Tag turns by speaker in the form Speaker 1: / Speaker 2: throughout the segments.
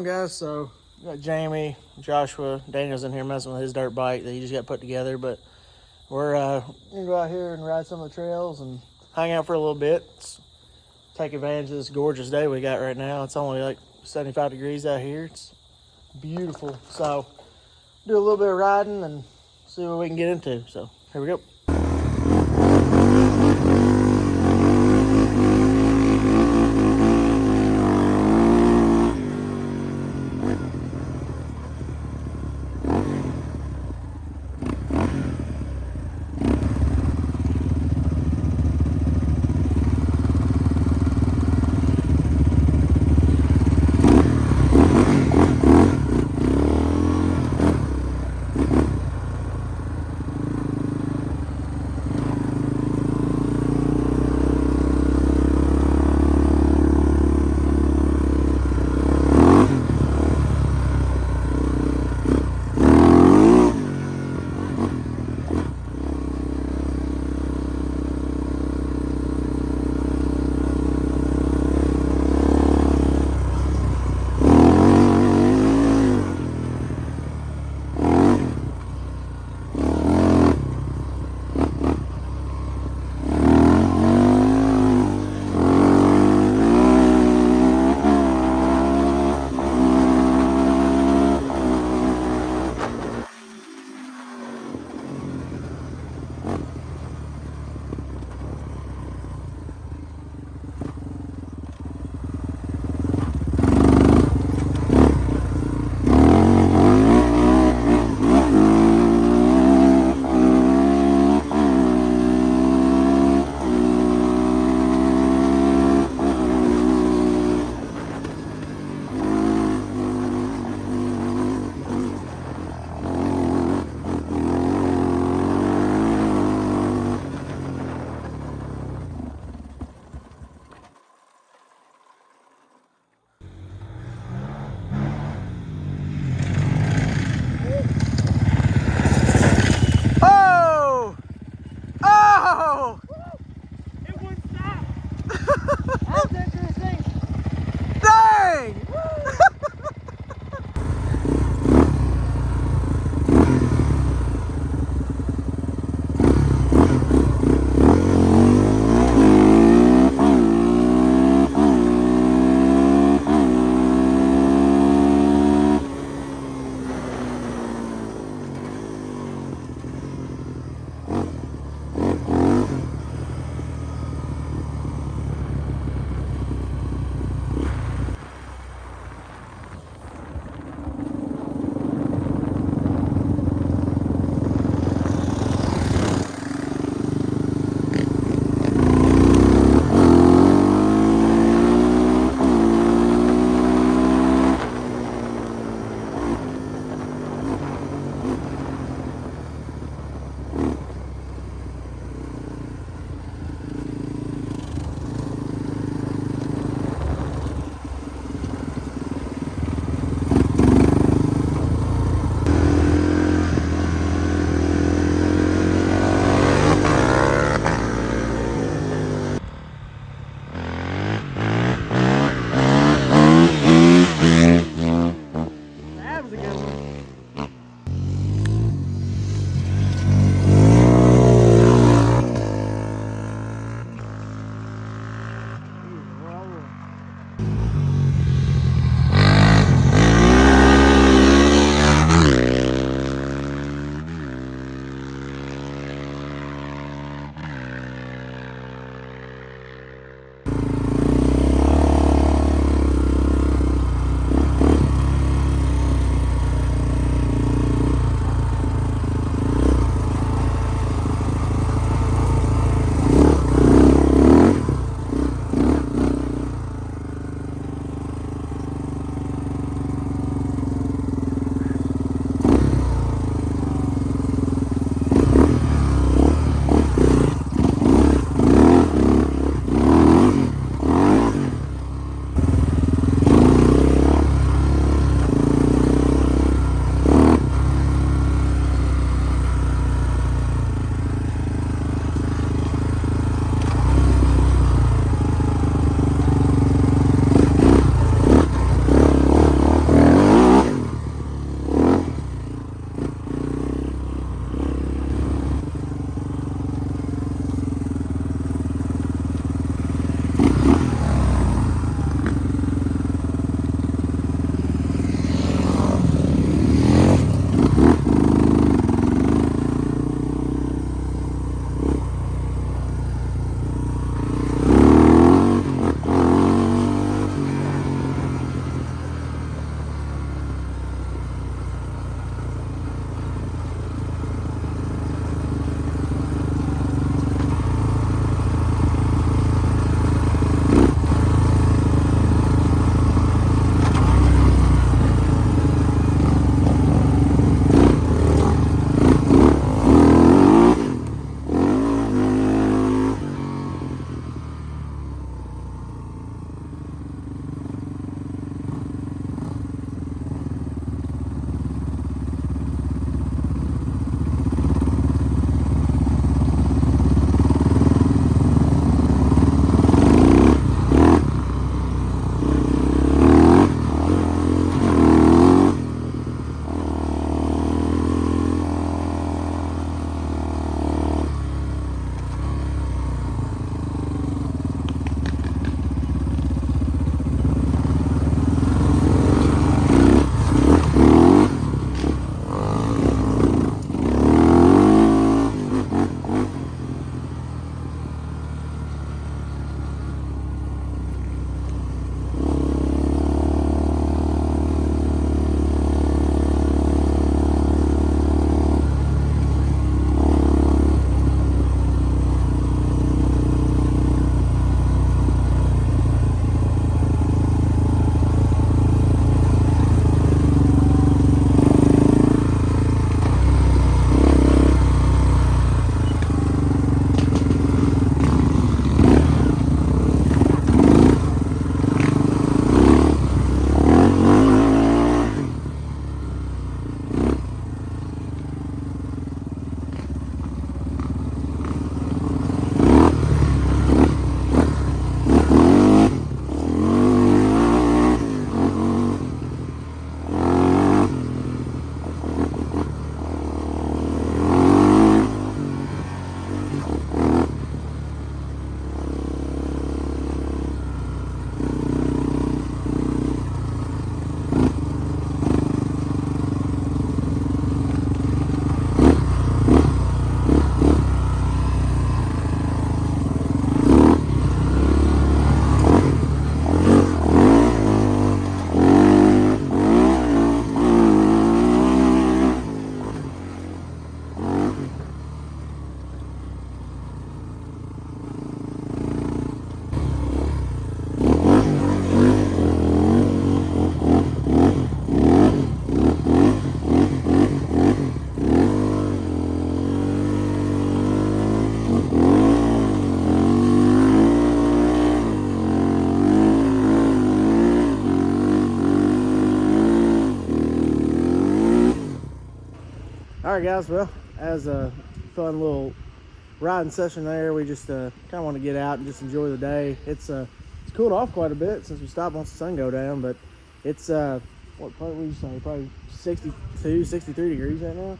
Speaker 1: on, guys? So we got Jamie, Joshua, Daniel's in here messing with his dirt bike that he just got put together, but we're gonna go out here and ride some of the trails and hang out for a little bit. Take advantage of this gorgeous day we got right now. It's only like 75 degrees out here. It's beautiful. So do a little bit of riding and see what we can get into. So here we go. All right, guys. Well, as a fun little riding session there, we just kind of want to get out and just enjoy the day. It's cooled off quite a bit since we stopped once the sun go down, but it's what part would you say? Probably 62, 63 degrees right now.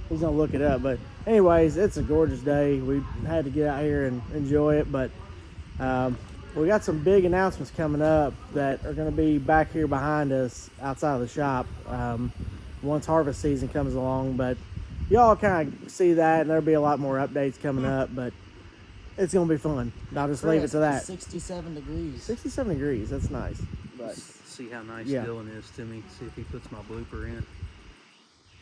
Speaker 1: He's gonna look it up, but anyways, it's a gorgeous day. We had to get out here and enjoy it, but we got some big announcements coming up that are gonna be back here behind us outside of the shop once harvest season comes along. But y'all kind of see that, and there'll be a lot more updates coming up, but it's gonna be fun. I'll just leave it to that.
Speaker 2: 67 degrees.
Speaker 1: 67 degrees. That's nice. But
Speaker 3: see how nice Dylan is to me. See if he puts my blooper in.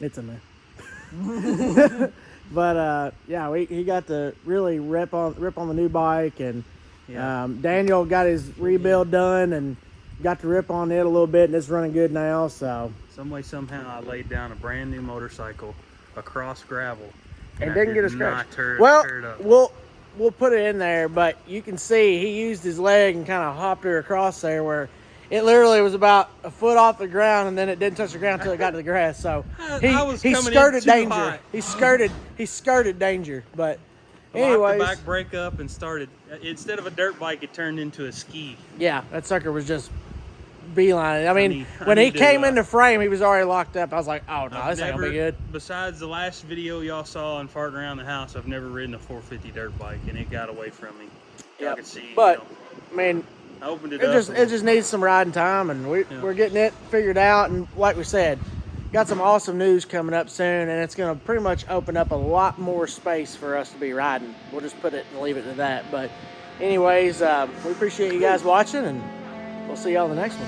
Speaker 1: It's in there. But yeah, he got to really rip on the new bike, and Daniel got his rebuild done and got to rip on it a little bit, and it's running good now. So
Speaker 3: some way somehow I laid down a brand new motorcycle across gravel
Speaker 1: and didn't get a scratch.
Speaker 3: Well,
Speaker 1: we'll put it in there, but you can see he used his leg and kind of hopped her across there, where it literally was about a foot off the ground, and then it didn't touch the ground until it got to the grass. So he skirted danger.
Speaker 3: High.
Speaker 1: He skirted danger. But anyways,
Speaker 3: the back brake up and started. Instead of a dirt bike, it turned into a ski.
Speaker 1: Yeah, that sucker was just beelining. I mean, when he came into frame, he was already locked up. I was like, oh no, this ain't gonna be good.
Speaker 3: Besides the last video y'all saw and farting around the house, I've never ridden a 450 dirt bike, and it got away from me. Y'all could see.
Speaker 1: But I mean,
Speaker 3: I opened it up.
Speaker 1: It just needs some riding time, and we're getting it figured out. And like we said, got some awesome news coming up soon, and it's going to pretty much open up a lot more space for us to be riding. We'll just put it and leave it to that. But anyways, we appreciate you guys watching, and we'll see y'all in the next one.